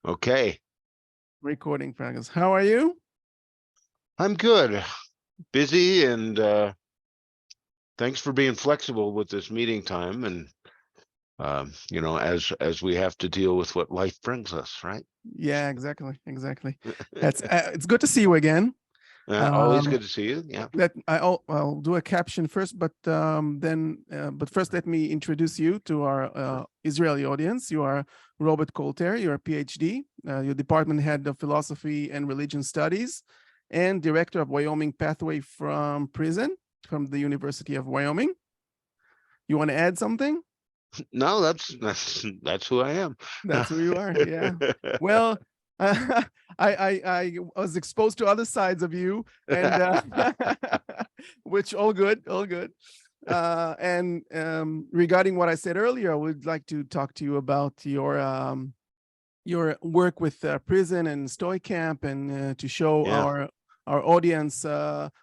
Okay, Recording practice. How are you? I'm good. Busy and thanks for being flexible with this meeting time and as we have to deal with what life brings us, right? Yeah, exactly. That's it's good to see you again. Always Um, good to see you. Yeah. I'll do a caption first, but but first let me introduce you to our Israeli audience. You are Robert Coulter. You're a PhD. You're department head of philosophy and religion studies, and director of Wyoming Pathway from Prison from the University of Wyoming. You want to add something? No, that's who I am. That's who you are. Yeah. Well, I was exposed to other sides of you, and which all good, all good. And regarding what I said earlier, I would like to talk to you about your work with prison and Stoic camp, and to show Yeah. our audience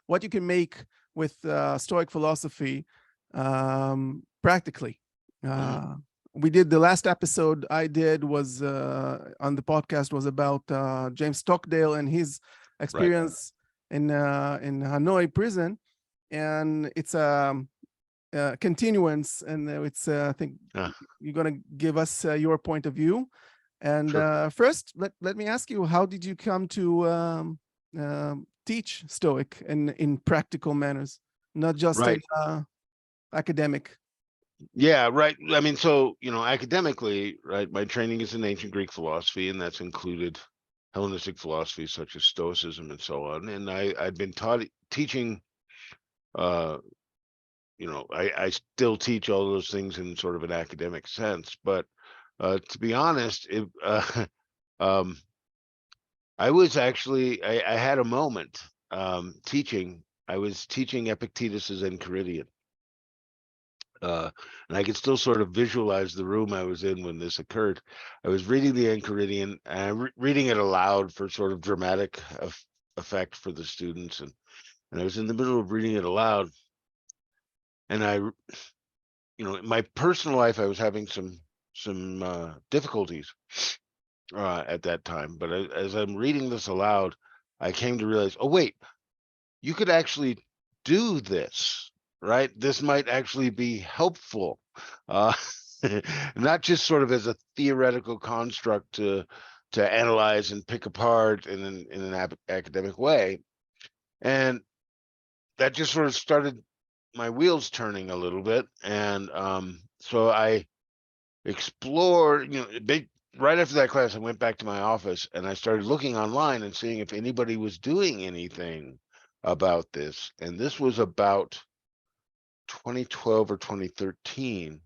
what you can make with Stoic philosophy practically. We did the last episode I did was on the podcast was about James Stockdale and his experience in Hanoi prison, and it's a continuance, and it's I think you're gonna give us your point of view. And first, let me ask you, how did you come to teach Stoic in practical manners, not just in academic? Yeah, right. I mean, so, academically, right, my training is in ancient Greek philosophy, and that's included Hellenistic philosophy such as Stoicism and so on. And I've been teaching, I still teach all those things in sort of an academic sense. But to be honest, I was actually, I had a moment teaching. I was teaching Epictetus's Enchiridion. And I could still sort of visualize the room I was in when this occurred. I was reading the Enchiridion and reading it aloud for sort of dramatic effect for the students. And I was in the middle of reading it aloud. And in my personal life, I was having some difficulties at that time. But as I'm reading this aloud, I came to realize, oh, wait, you could actually do this, right? This might actually be helpful, not just sort of as a theoretical construct to analyze and pick apart in an academic way. And that just sort of started my wheels turning a little bit. And so I explored, right after that class, I went back to my office and I started looking online and seeing if anybody was doing anything about this. And this was about 2012 or 2013.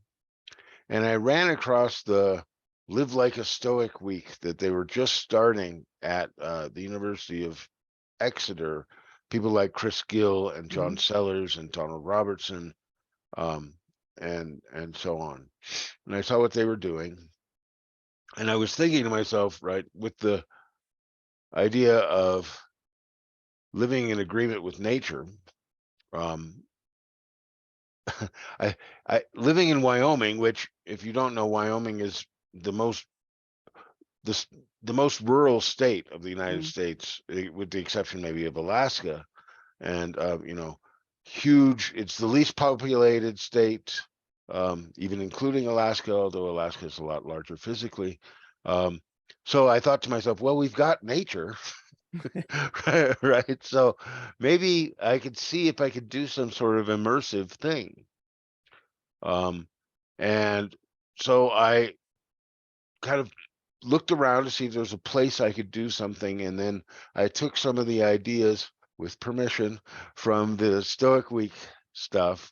And I ran across the Live Like a Stoic week that they were just starting at the University of Exeter. People like Chris Gill and John Sellers and Donald Robertson, and so on. And I saw what they were doing. And I was thinking to myself, right, with the idea of living in agreement with nature, living in Wyoming, which, if you don't know, Wyoming is the most rural state of the United States, with the exception maybe of Alaska, and huge. It's the least populated state, even including Alaska, although Alaska is a lot larger physically. So I thought to myself, well, we've got nature. right. So maybe I could see if I could do some sort of immersive thing. And so I kind of looked around to see if there was a place I could do something. And then I took some of the ideas, with permission, from the Stoic Week stuff.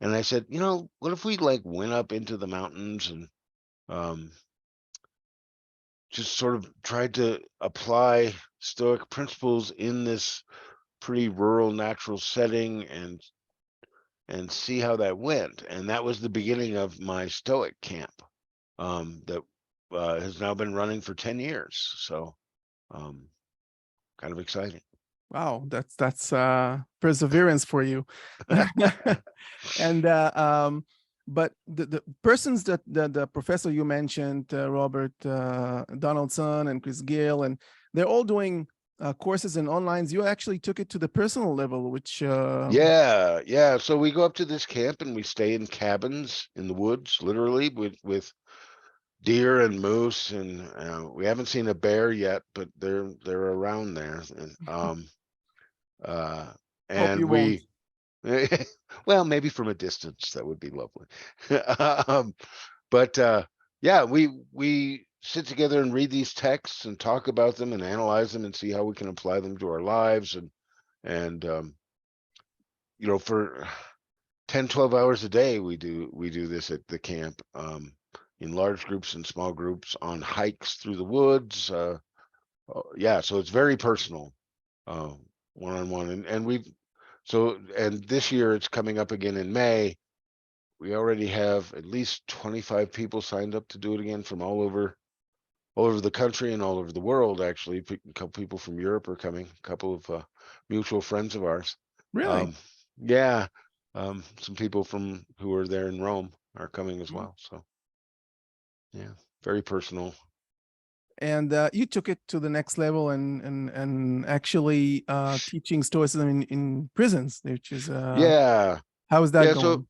And I said, what if we went up into the mountains and just sort of tried to apply Stoic principles in this pretty rural, natural setting and see how that went. And that was the beginning of my Stoic camp that has now been running for 10 years. So kind of exciting. Wow, that's perseverance for you. And but the persons that the professor you mentioned, Robert Donaldson and Chris Gill, and they're all doing courses and online. You actually took it to the personal level, which Yeah. So we go up to this camp and we stay in cabins in the woods, literally with deer and moose, and we haven't seen a bear yet, but they're around there, and uh, hope and you won't. we, well, maybe from a distance that would be lovely, um, but yeah, we sit together and read these texts and talk about them and analyze them and see how we can apply them to our lives, and for 10, 12 hours a day we do this at the camp, in large groups and small groups on hikes through the woods. Yeah, so it's very personal, uh, one-on-one, and this year it's coming up again in May. We already have at least 25 people signed up to do it again from all over the country and all over the world. Actually, a couple people from Europe are coming, a couple of mutual friends of ours. Really? Yeah, some people from who are there in Rome are coming as Mhm. well. So yeah, very personal. And you took it to the next level and actually teaching Stoicism in prisons, which is Yeah, how is that yeah. So going?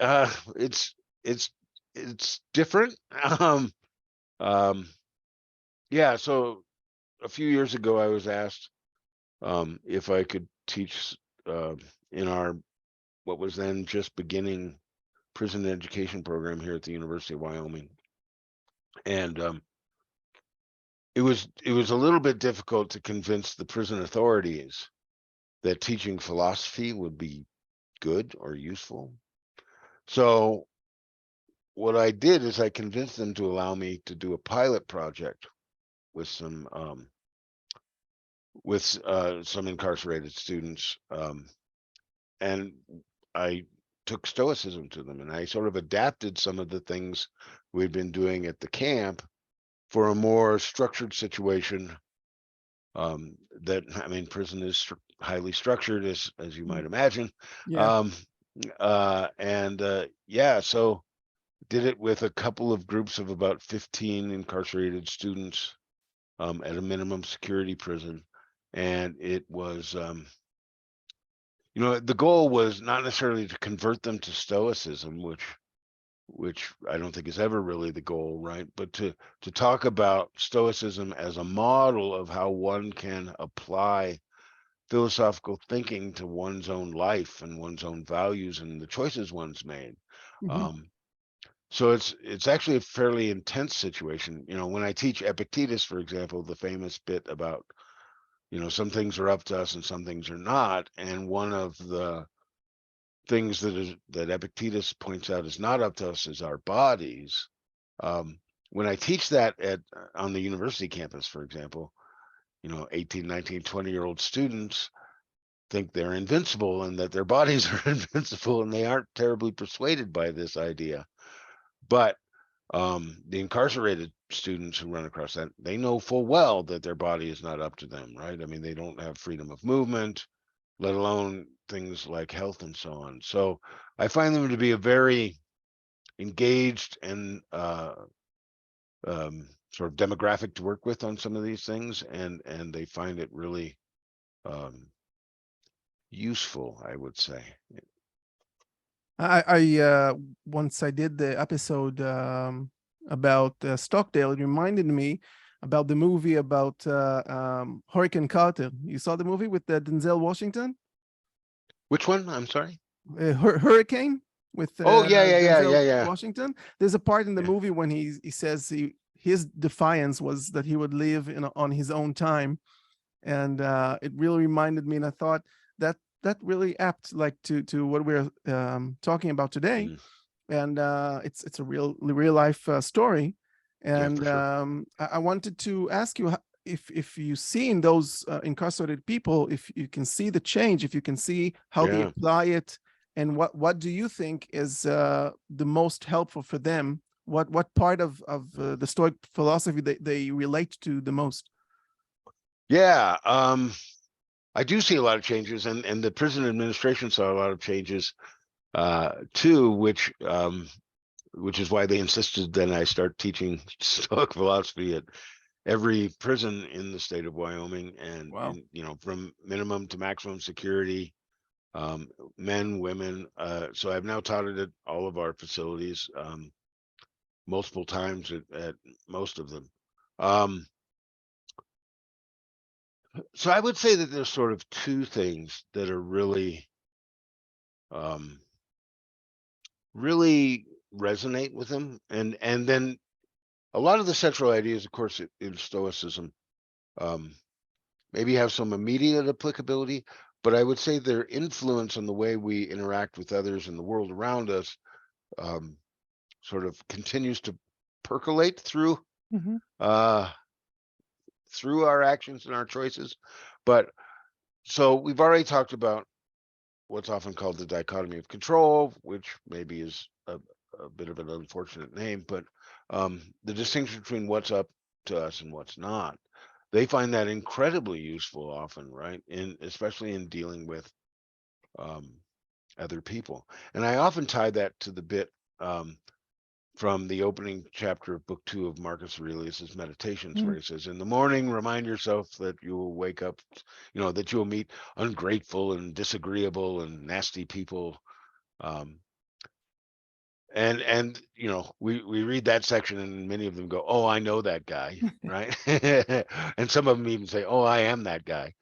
uh, it's it's it's different. Um, um, yeah. So a few years ago, I was asked if I could teach in our what was then just beginning prison education program here at the University of Wyoming, and it was a little bit difficult to convince the prison authorities that teaching philosophy would be good or useful. So what I did is I convinced them to allow me to do a pilot project with some incarcerated students, and I took Stoicism to them, and I sort of adapted some of the things we'd been doing at the camp for a more structured situation. That I mean, prison is highly structured, as you might Mm. imagine, Yeah. um, and yeah, so did it with a couple of groups of about 15 incarcerated students, at a minimum security prison, and it was, the goal was not necessarily to convert them to Stoicism, which I don't think is ever really the goal, right? But to talk about Stoicism as a model of how one can apply philosophical thinking to one's own life and one's own values and the choices one's made. Mhm. Um, so it's actually a fairly intense situation. When I teach Epictetus, for example, the famous bit about, some things are up to us and some things are not, and one of the things that Epictetus points out is not up to us is our bodies. When I teach that on the university campus, for example, 18, 19, 20-year-old students think they're invincible and that their bodies are invincible, and they aren't terribly persuaded by this idea. But the incarcerated students who run across that, they know full well that their body is not up to them, right? I mean, they don't have freedom of movement, let alone things like health and so on. So I find them to be a very engaged and sort of demographic to work with on some of these things, and they find it really um, useful, I would say. I once I did the episode about Stockdale, it reminded me about the movie about Hurricane Carter. You saw the movie with Denzel Washington, Which one? I'm sorry. Hurricane with Oh, yeah, yeah, yeah, yeah, Denzel yeah. Washington. There's a part in the Yeah. movie when he says his defiance was that he would live on his own time, and it really reminded me, and I thought that really apt like to what we're talking about today, Mm, and it's a real life story, yeah, for and sure. I wanted to ask you if you see in those incarcerated people, if you can see the change, if you can see how they Yeah. apply it, and what do you think is the most helpful for them, what part of the Stoic philosophy they relate to the most? Yeah. I do see a lot of changes, and the prison administration saw a lot of changes too, which which is why they insisted that I start teaching Stoic philosophy at every prison in the state of Wyoming, and, Wow. from minimum to maximum security, men, women. So I've now taught it at all of our facilities, multiple times at most of them. So I would say that there's sort of two things that are really, really resonate with them, and then a lot of the central ideas, of course, in Stoicism, maybe have some immediate applicability, but I would say their influence on the way we interact with others and the world around us, sort of continues to percolate through Mhm. through our actions and our choices. But so we've already talked about what's often called the dichotomy of control, which maybe is a bit of an unfortunate name, but the distinction between what's up to us and what's not. They find that incredibly useful often, right? Especially in dealing with other people. And I often tie that to the bit from the opening chapter of book 2 of Marcus Aurelius's Meditations, where he says, in the morning, remind yourself that you will wake up, that you will meet ungrateful and disagreeable and nasty people. And we read that section, and many of them go, oh, I know that guy, right? And some of them even say, oh, I am that guy.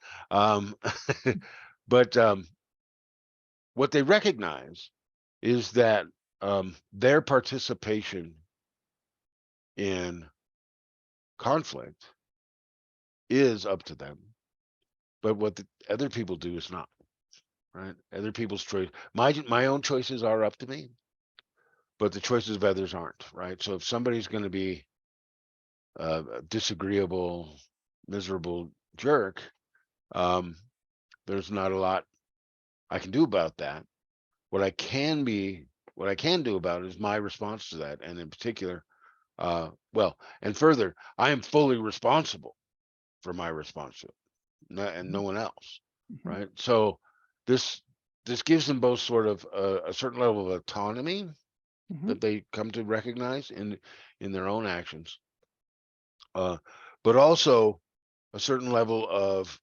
But what they recognize is that their participation in conflict is up to them, but what the other people do is not, right? Other people's choice, my own choices are up to me, but the choices of others aren't, right? So if somebody's going to be a disagreeable, miserable jerk, there's not a lot I can do about that. What I can do about it is my response to that, and in particular, and further, I am fully responsible for my response to it, and no one else, Mhm. right? So this gives them both sort of a certain level of autonomy Mhm. that they come to recognize in their own actions, but also a certain level of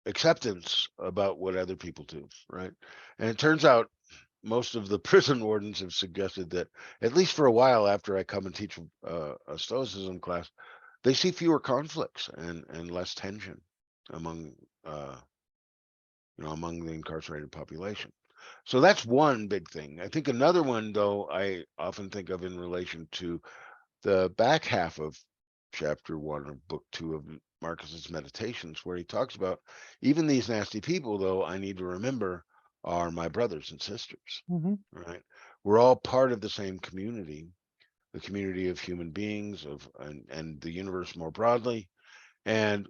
acceptance about what other people do, right? And it turns out most of the prison wardens have suggested that, at least for a while after I come and teach a Stoicism class, they see fewer conflicts and less tension among among the incarcerated population. So that's one big thing. I think another one, though, I often think of in relation to the back half of chapter 1 of book 2 of Marcus's Meditations, where he talks about, even these nasty people, though, I need to remember, are my brothers and sisters, Mhm. right? We're all part of the same community, the community of human beings, and the universe more broadly, and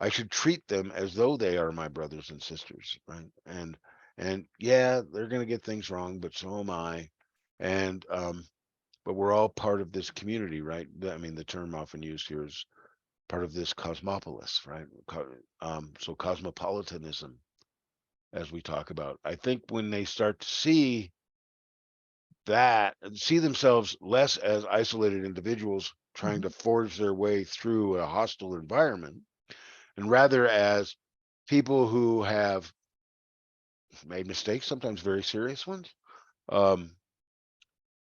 I should treat them as though they are my brothers and sisters, right? And yeah, they're going to get things wrong, but so am I. And but we're all part of this community, right? I mean, the term often used here is part of this cosmopolis, right? So cosmopolitanism, as we talk about. I think when they start to see that and see themselves less as isolated individuals trying to forge their way through a hostile environment, and rather as people who have made mistakes, sometimes very serious ones, um,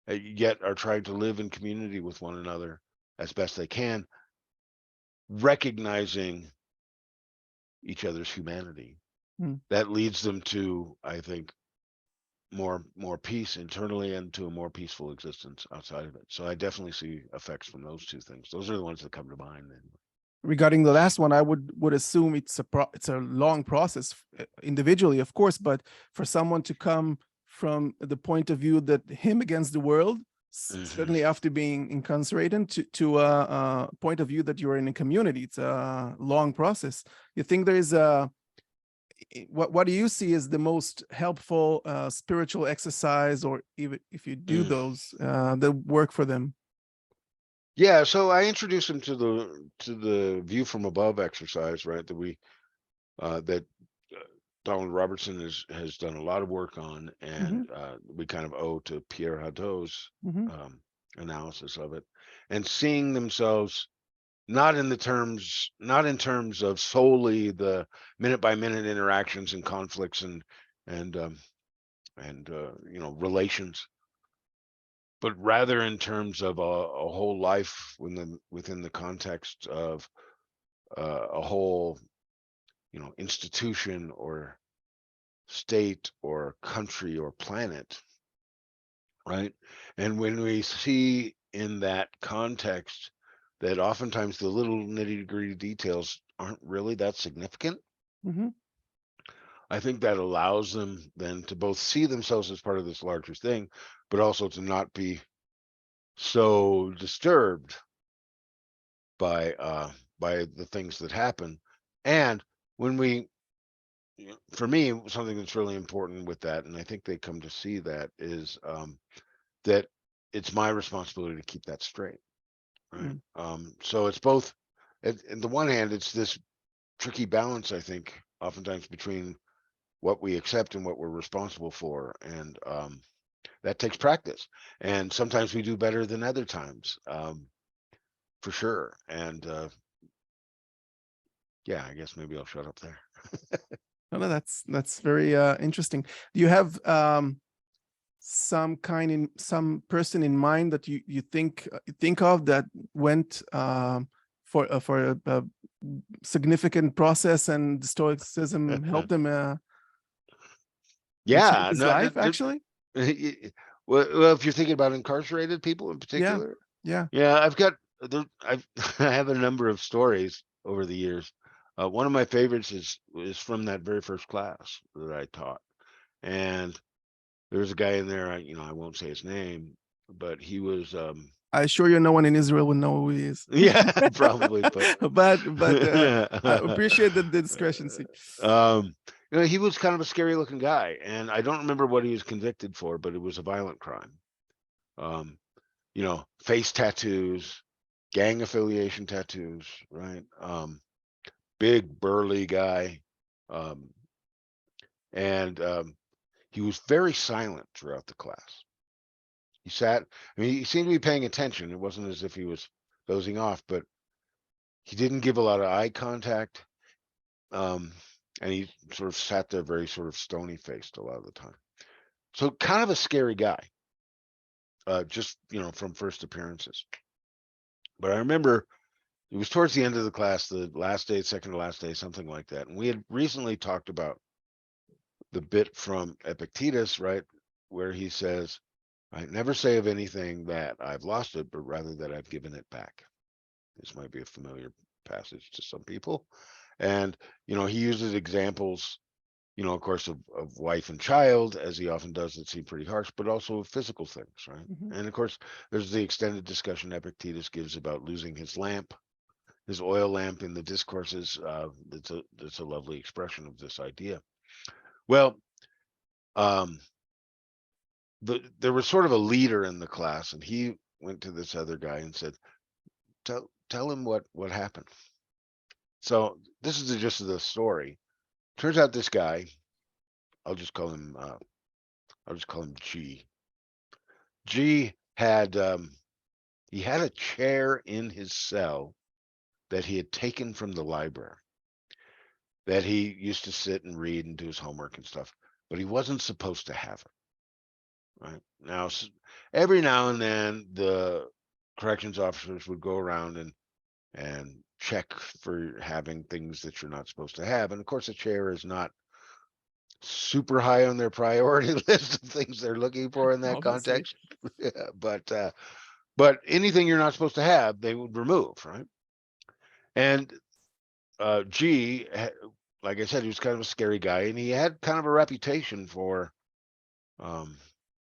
yet are trying to live in community with one another as best they can, recognizing each other's humanity. Mm. That leads them to, I think, more peace internally and to a more peaceful existence outside of it. So I definitely see effects from those two things. Those are the ones that come to mind. Regarding the last one, I would assume it's a long process individually, of course, but for someone to come from the point of view that him against the world, certainly after being incarcerated, to a point of view that you're in a community, it's a long process. You think there is what do you see as the most helpful spiritual exercise, or even if you do those that work for them? Yeah, so I introduced them to the view from above exercise, right? That we that Donald Robertson has done a lot of work on, and we kind of owe to Pierre Hadot's Mhm. analysis of it, and seeing themselves not in terms of solely the minute by minute interactions and conflicts and relations, but rather in terms of a whole life within the context of a whole institution or state or country or planet, right? And when we see in that context that oftentimes the little nitty-gritty details aren't really that significant, Mhm. I think that allows them then to both see themselves as part of this larger thing, but also to not be so disturbed by the things that happen. And when we, for me, something that's really important with that, and I think they come to see that, is that it's my responsibility to keep that straight, right? So it's both. At the one hand, it's this tricky balance, I think, oftentimes between what we accept and what we're responsible for, and that takes practice. And sometimes we do better than other times, for sure. And yeah, I guess maybe I'll shut up there. No, that's very interesting. Do you have some person in mind that you think of that went for a significant process, and Stoicism helped them and changed Yeah, his no, life actually? well, if you're thinking about incarcerated people in Yeah, particular, yeah. yeah, I've I have a number of stories over the years. One of my favorites is from that very first class that I taught, and there was a guy in there. I won't say his name, but he was I assure you, no one in Israel would know who he is. yeah, probably, but but I appreciate the discrepancy. um, he was kind of a scary looking guy, and I don't remember what he was convicted for, but it was a violent crime. Um, face tattoos, gang affiliation tattoos, right? Big burly guy, um, and he was very silent throughout the class. He sat. I mean, he seemed to be paying attention. It wasn't as if he was dozing off, but he didn't give a lot of eye contact. Um, and he sort of sat there very sort of stony faced a lot of the time. So kind of a scary guy, just from first appearances. But I remember it was towards the end of the class, the last day, second to last day, something like that. And we had recently talked about the bit from Epictetus, right, where he says, "I never say of anything that I've lost it, but rather that I've given it back." This might be a familiar passage to some people. And, he uses examples, of course, of wife and child, as he often does, that seem pretty harsh, but also of physical things, right? And of course, there's the extended discussion Epictetus gives about losing his lamp, his oil lamp, in the discourses. That's a lovely expression of this idea. Well, there was sort of a leader in the class, and he went to this other guy and said, tell him what happened. So this is the gist of the story. Turns out this guy, I'll just call him G. G had he had a chair in his cell that he had taken from the library, that he used to sit and read and do his homework and stuff, but he wasn't supposed to have it. Right now, every now and then, the corrections officers would go around and check for having things that you're not supposed to have. And of course, a chair is not super high on their priority list of things they're looking for in that Obviously. context. But anything you're not supposed to have, they would remove, right? And G, like I said, he was kind of a scary guy, and he had kind of a reputation for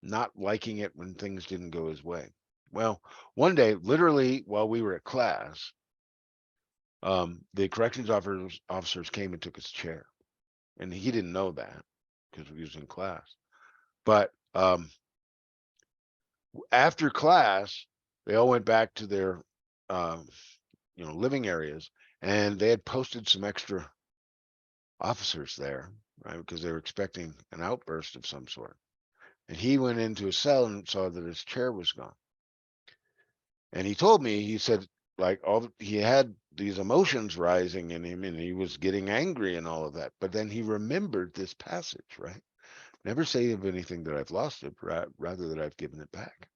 not liking it when things didn't go his way. Well, one day, literally while we were at class, the corrections officers came and took his chair, and he didn't know that because we was in class. But after class, they all went back to their living areas, and they had posted some extra officers there right? Because they were expecting an outburst of some sort. And he went into his cell and saw that his chair was gone. And he told me, he said, like he had these emotions rising in him and he was getting angry and all of that. But then he remembered this passage, right? Never say of anything that I've lost it, rather that I've given it back.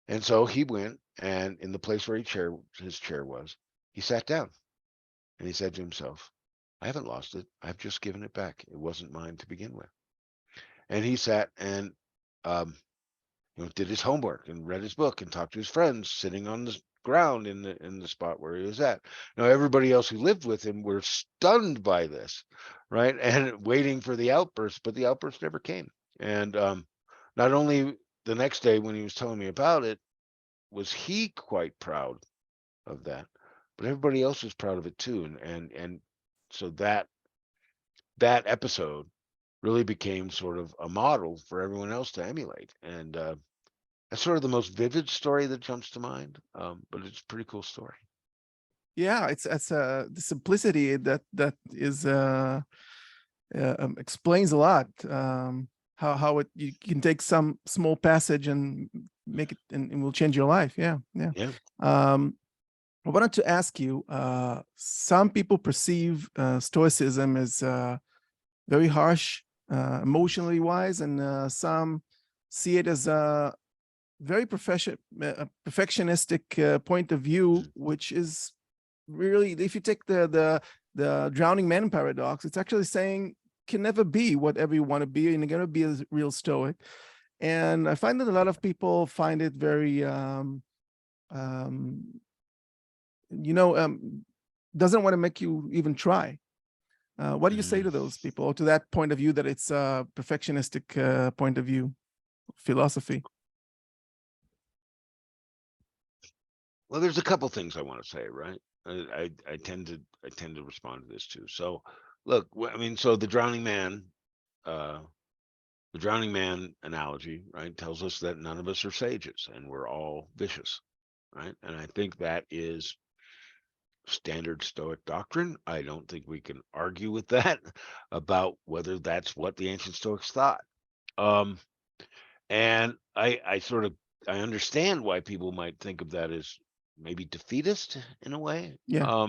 And so he went, and in the place where his chair was, he sat down and he said to himself, I haven't lost it. I've just given it back. It wasn't mine to begin with. And he sat and did his homework and read his book and talked to his friends sitting on the ground in the spot where he was at. Now everybody else who lived with him were stunned by this, right? And waiting for the outburst, but the outburst never came. And not only the next day when he was telling me about it, was he quite proud of that, but everybody else was proud of it too. And so that episode really became sort of a model for everyone else to emulate. And that's sort of the most vivid story that jumps to mind, but it's a pretty cool story. Yeah, it's the simplicity that is explains a lot. How you can take some small passage and make it, and it will change your life. Yeah. Yeah. I wanted to ask you, some people perceive Stoicism as very harsh, emotionally wise, and some see it as a very perfectionistic point of view, which is really, if you take the drowning man paradox, it's actually saying can never be whatever you want to be, and you're going to be a real Stoic. And I find that a lot of people find it very doesn't want to make you even try. What do you say to those people, or to that point of view that it's a perfectionistic point of view, philosophy? Well, there's a couple things I want to say, right? I tend to respond to this too. So, look, I mean, so the drowning man analogy, right, tells us that none of us are sages and we're all vicious, right? And I think that is standard Stoic doctrine. I don't think we can argue with that about whether that's what the ancient Stoics thought. And I understand why people might think of that as maybe defeatist in a way. Yeah.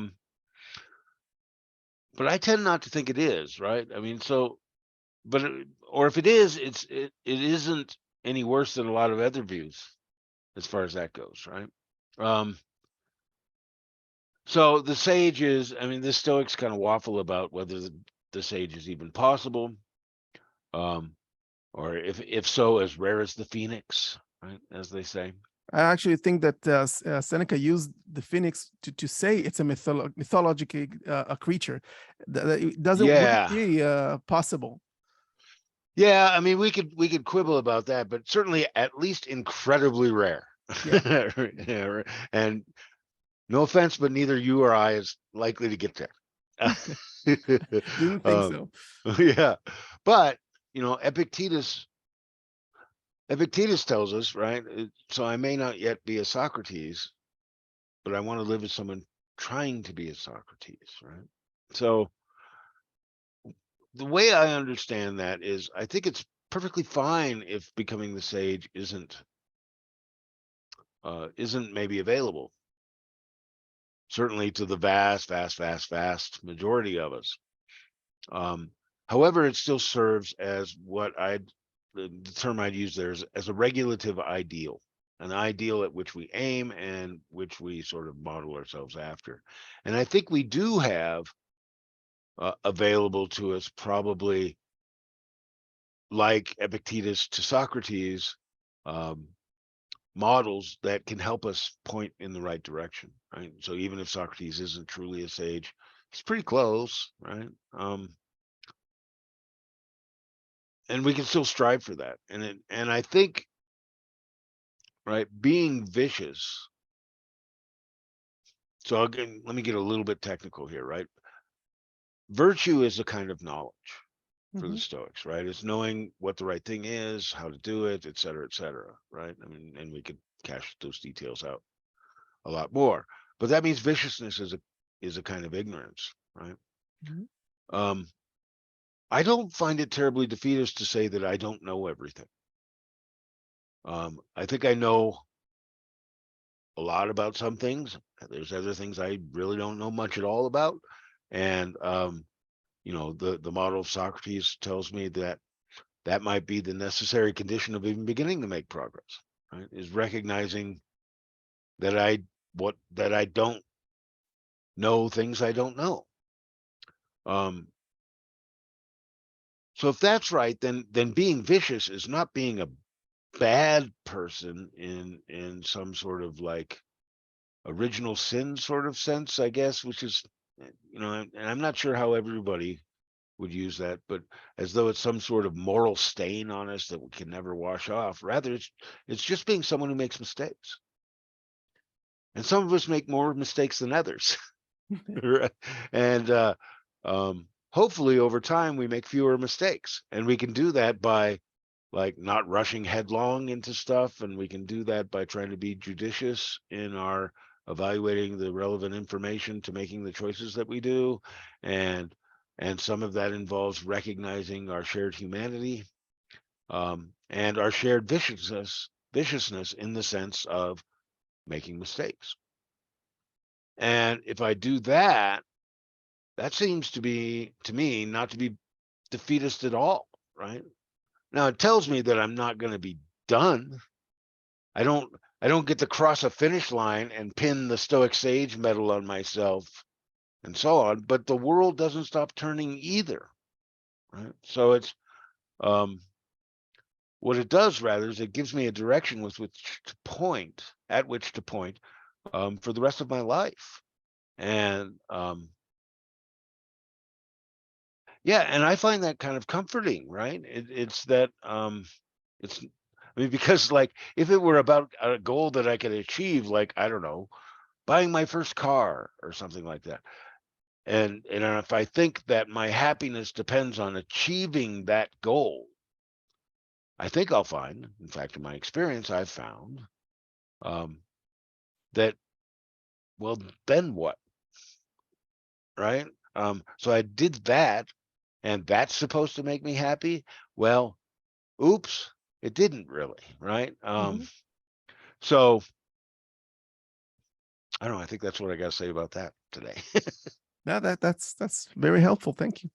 But I tend not to think it is, right? I mean, so, or if it is, it isn't any worse than a lot of other views as far as that goes, right? So the sages, I mean, the Stoics kind of waffle about whether the sage is even possible, or if so, as rare as the phoenix, right, as they say. I actually think that Seneca used the phoenix to say it's a mythological a creature that it wouldn't be possible. Yeah, I mean, we could quibble about that, but certainly at least incredibly rare. Yeah. Yeah, and no offense, but neither you or I is likely to get there. Didn't think so. Yeah, but Epictetus tells us, right? So I may not yet be a Socrates, but I want to live as someone trying to be a Socrates, right? So the way I understand that is, I think it's perfectly fine if becoming the sage isn't maybe available, certainly to the vast majority of us. However, it still serves as the term I'd use there is as a regulative ideal, an ideal at which we aim and which we sort of model ourselves after. And I think we do have available to us, probably like Epictetus to Socrates, models that can help us point in the right direction, right? So even if Socrates isn't truly a sage, he's pretty close, right? And we can still strive for that. And I think, right, being vicious. So again, let me get a little bit technical here, right? Virtue is a kind of knowledge for the Stoics, right? It's knowing what the right thing is, how to do it, et cetera, right? I mean, and we could cash those details out a lot more, but that means viciousness is a kind of ignorance, right? I don't find it terribly defeatist to say that I don't know everything. I think I know a lot about some things. There's other things I really don't know much at all about. And the model of Socrates tells me that that might be the necessary condition of even beginning to make progress, right? Is recognizing that I don't know things I don't know. So if that's right, then being vicious is not being a bad person in some sort of like original sin sort of sense, I guess, which is, and I'm not sure how everybody would use that, but as though it's some sort of moral stain on us that we can never wash off. Rather, it's just being someone who makes mistakes. And some of us make more mistakes than others. And hopefully over time we make fewer mistakes. And we can do that by like not rushing headlong into stuff, and we can do that by trying to be judicious in our evaluating the relevant information to making the choices that we do. And some of that involves recognizing our shared humanity, and our shared viciousness in the sense of making mistakes. And if I do that, that seems to me not to be defeatist at all, right? Now it tells me that I'm not going to be done. I don't get to cross a finish line and pin the Stoic Sage medal on myself and so on, but the world doesn't stop turning either, right? So it's what it does rather is it gives me a direction with which to point, for the rest of my life. And yeah, and I find that kind of comforting, right? It's that it's I mean, because like if it were about a goal that I could achieve, like I don't know, buying my first car or something like that, and if I think that my happiness depends on achieving that goal, I think I'll find, in fact, in my experience, I've found that, well, then what, right? So I did that, and that's supposed to make me happy. Well, oops, it didn't really, right? So I don't know. I think that's what I got to say about that today. Yeah, that's very helpful. Thank you.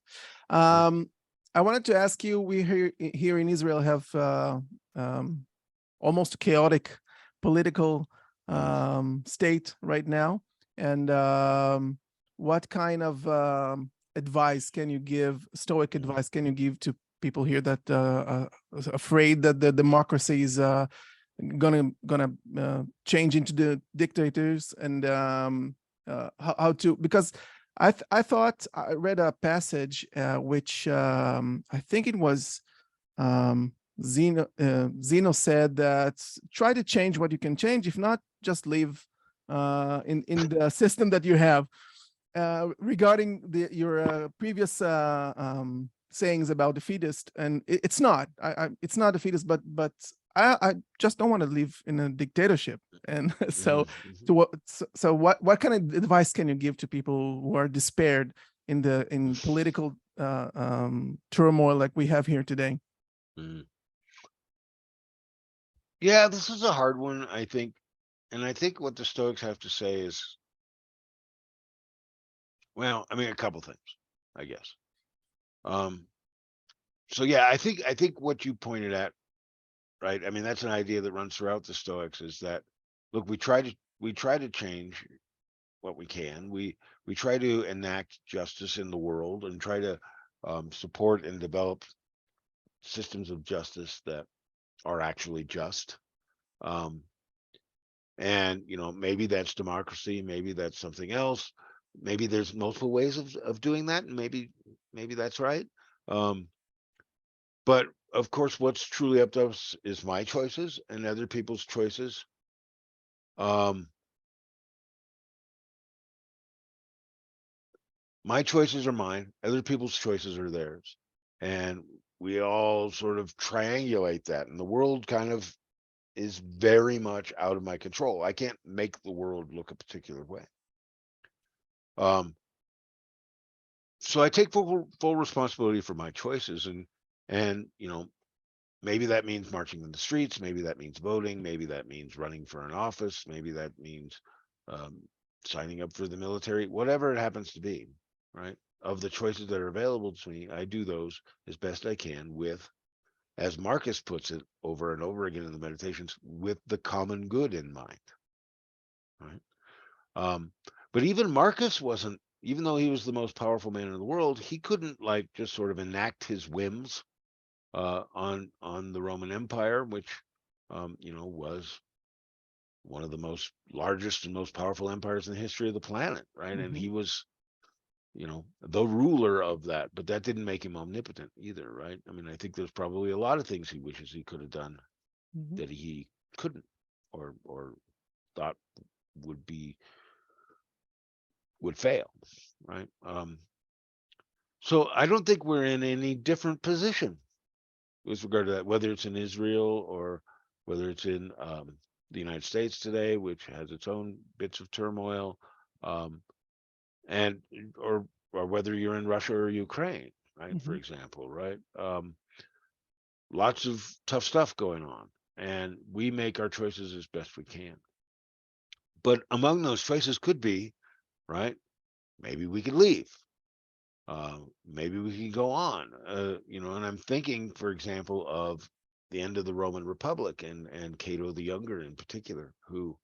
I wanted to ask you, we here in Israel have almost chaotic political state right now. And what kind of advice can you give, Stoic advice can you give to people here that are afraid that the democracy is gonna change into the dictators, and how to, because I thought I read a passage which I think it was Zeno said that try to change what you can change. If not, just live in the system that you have. Regarding your previous sayings about defeatist, and it's not. It's not defeatist, but I just don't want to live in a dictatorship. And so, what kind of advice can you give to people who are despaired in political turmoil like we have here today? Yeah, this is a hard one, I think. And I think what the Stoics have to say is, well, I mean, a couple things, I guess. So yeah, I think what you pointed at, right? I mean, that's an idea that runs throughout the Stoics, is that, look, we try to change what we can. We try to enact justice in the world and try to support and develop systems of justice that are actually just. And maybe that's democracy, maybe that's something else, maybe there's multiple ways of doing that, and maybe that's right. But of course, what's truly up to us is my choices and other people's choices. My choices are mine, other people's choices are theirs, and we all sort of triangulate that, and the world kind of is very much out of my control. I can't make the world look a particular way. so I take full responsibility for my choices, and maybe that means marching in the streets, maybe that means voting, maybe that means running for an office, maybe that means signing up for the military, whatever it happens to be, right? Of the choices that are available to me, I do those as best I can with, as Marcus puts it over and over again in the meditations, with the common good in mind, right? But even Marcus wasn't, even though he was the most powerful man in the world, he couldn't like just sort of enact his whims on the Roman Empire, which was one of the most largest and most powerful empires in the history of the planet, right? And he was, the ruler of that, but that didn't make him omnipotent either, right? I mean, I think there's probably a lot of things he wishes he could have done that he couldn't, or thought would fail, right? So I don't think we're in any different position with regard to that, whether it's in Israel or whether it's in the United States today, which has its own bits of turmoil, and or whether you're in Russia or Ukraine, right? For example, right? Lots of tough stuff going on, and we make our choices as best we can. But among those choices could be, right? Maybe we could leave. Maybe we can go on. And I'm thinking, for example, of the end of the Roman Republic and Cato the Younger in particular, who,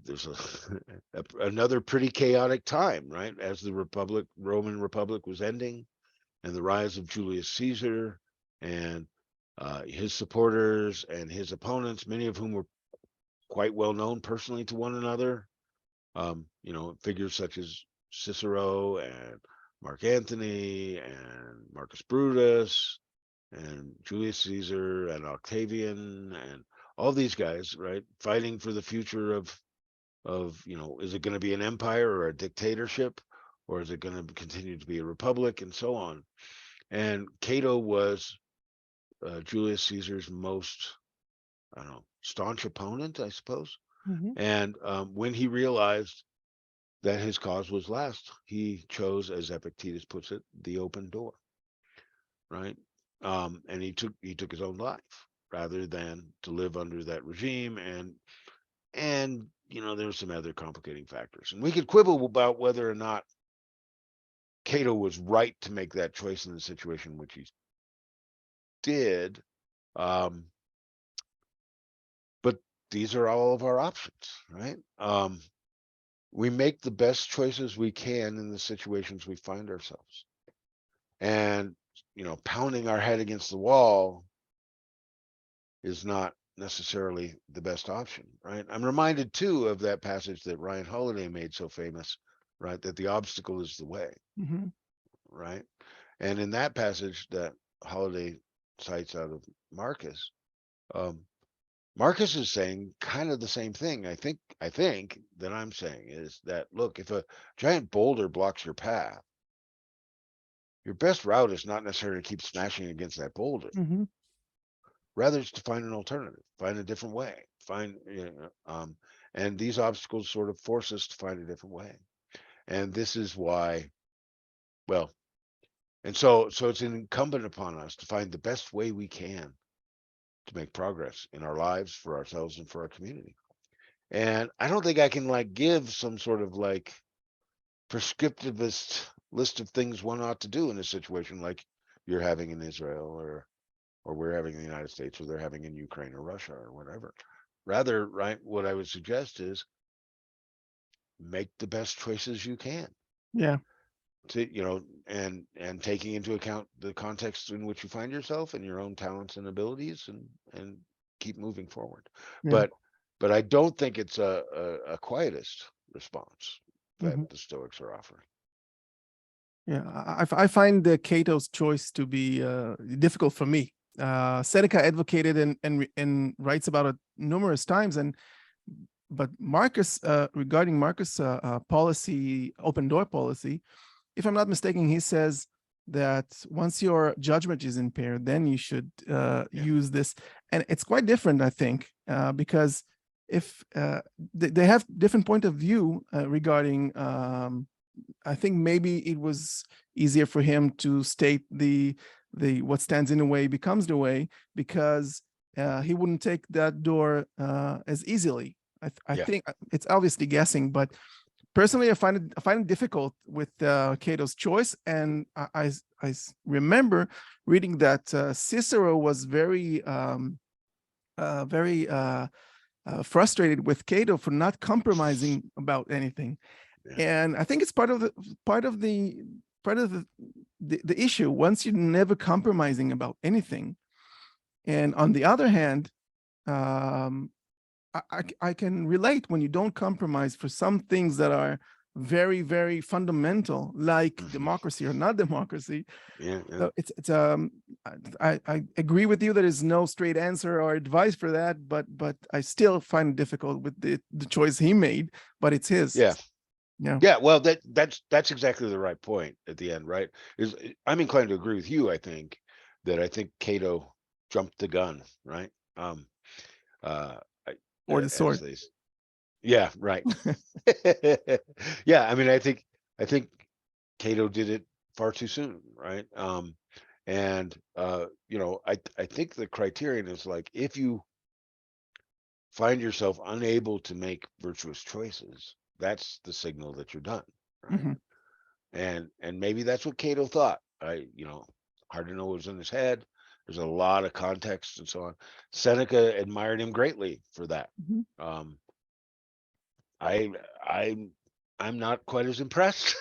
there's another pretty chaotic time, right? As the Roman Republic was ending, and the rise of Julius Caesar and his supporters and his opponents, many of whom were quite well known personally to one another. Figures such as Cicero and Mark Antony and Marcus Brutus and Julius Caesar and Octavian and all these guys, right, fighting for the future of is it going to be an empire or a dictatorship, or is it going to continue to be a republic, and so on. And Cato was Julius Caesar's most, I don't know, staunch opponent, I suppose. And when he realized that his cause was last, he chose, as Epictetus puts it, the open door, right? And he took his own life rather than to live under that regime. And there's some other complicating factors, and we could quibble about whether or not Cato was right to make that choice in the situation which he did. But these are all of our options, right? We make the best choices we can in the situations we find ourselves. And, pounding our head against the wall is not necessarily the best option, right? I'm reminded too of that passage that Ryan Holiday made so famous, right? That the obstacle is the way, right? And in that passage that Holiday cites out of Marcus, Marcus is saying kind of the same thing. I think that I'm saying is that, look, if a giant boulder blocks your path, your best route is not necessarily to keep smashing against that boulder. Rather, it's to find an alternative, find a different way, and these obstacles sort of force us to find a different way. And this is why, well, and so it's incumbent upon us to find the best way we can to make progress in our lives, for ourselves, and for our community. And I don't think I can give some sort of prescriptivist list of things one ought to do in a situation like you're having in Israel, or we're having in the United States, or they're having in Ukraine or Russia or whatever. Rather, right, what I would suggest is make the best choices you can. Yeah. To and taking into account the context in which you find yourself and your own talents and abilities, and keep moving forward. Yeah. But I don't think it's a quietist response that the Stoics are offering. Yeah, I find the Cato's choice to be difficult for me. Seneca advocated and writes about it numerous times, but Marcus, regarding Marcus' policy, open door policy, if I'm not mistaken, he says that once your judgment is impaired, then you should use this. And it's quite different, I think, because if they have different point of view regarding I think maybe it was easier for him to state the what stands in the way becomes the way, because he wouldn't take that door as easily. I Yeah. think it's obviously guessing, but personally, I find it difficult with Cato's choice. And I remember reading that Cicero was very frustrated with Cato for not compromising about anything. Yeah. And I think it's part of the issue. Once you're never compromising about anything, and on the other hand, I can relate when you don't compromise for some things that are very, very fundamental, like democracy or not democracy. Yeah. So I agree with you. There is no straight answer or advice for that, but I still find it difficult with the choice he made. But it's his. Yeah. Yeah. Yeah. Well, that's exactly the right point at the end, right? I'm inclined to agree with you. I think Cato jumped the gun, right? Or the sword. Yeah, right. Yeah, I mean, I think Cato did it far too soon, right? And I think the criterion is like, if you find yourself unable to make virtuous choices, that's the signal that you're done, right? Mhm. And maybe that's what Cato thought. Hard to know what was in his head. There's a lot of context and so on. Seneca admired him greatly for that. Mhm. I'm not quite as impressed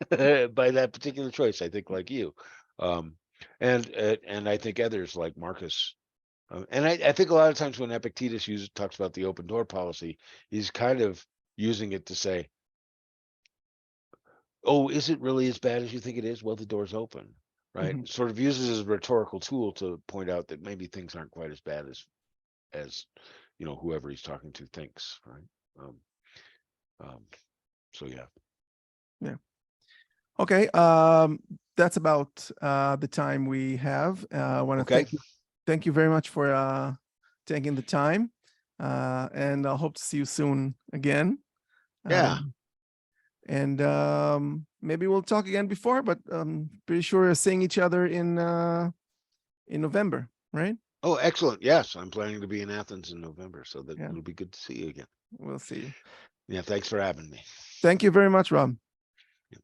by that particular choice. I think like you, and I think others like Marcus, and I think a lot of times when Epictetus talks about the open door policy, he's kind of using it to say, "Oh, is it really as bad as you think it is? Well, the door's open." Right? Mhm. Sort of uses as a rhetorical tool to point out that maybe things aren't quite as bad as whoever he's talking to thinks, right? So yeah. Yeah. Okay. That's about the time we have. I want to Okay. thank you very much for taking the time, and I hope to see you soon again. Yeah. And maybe we'll talk again before, but pretty sure we're seeing each other in November, right? Oh, excellent. Yes, I'm planning to be in Athens in November, so that Yeah. it'll be good to see you again. We'll see you. Yeah, thanks for having me. Thank you very much, Rob. Yeah.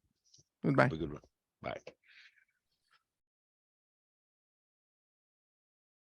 Goodbye. Have a good one. Bye.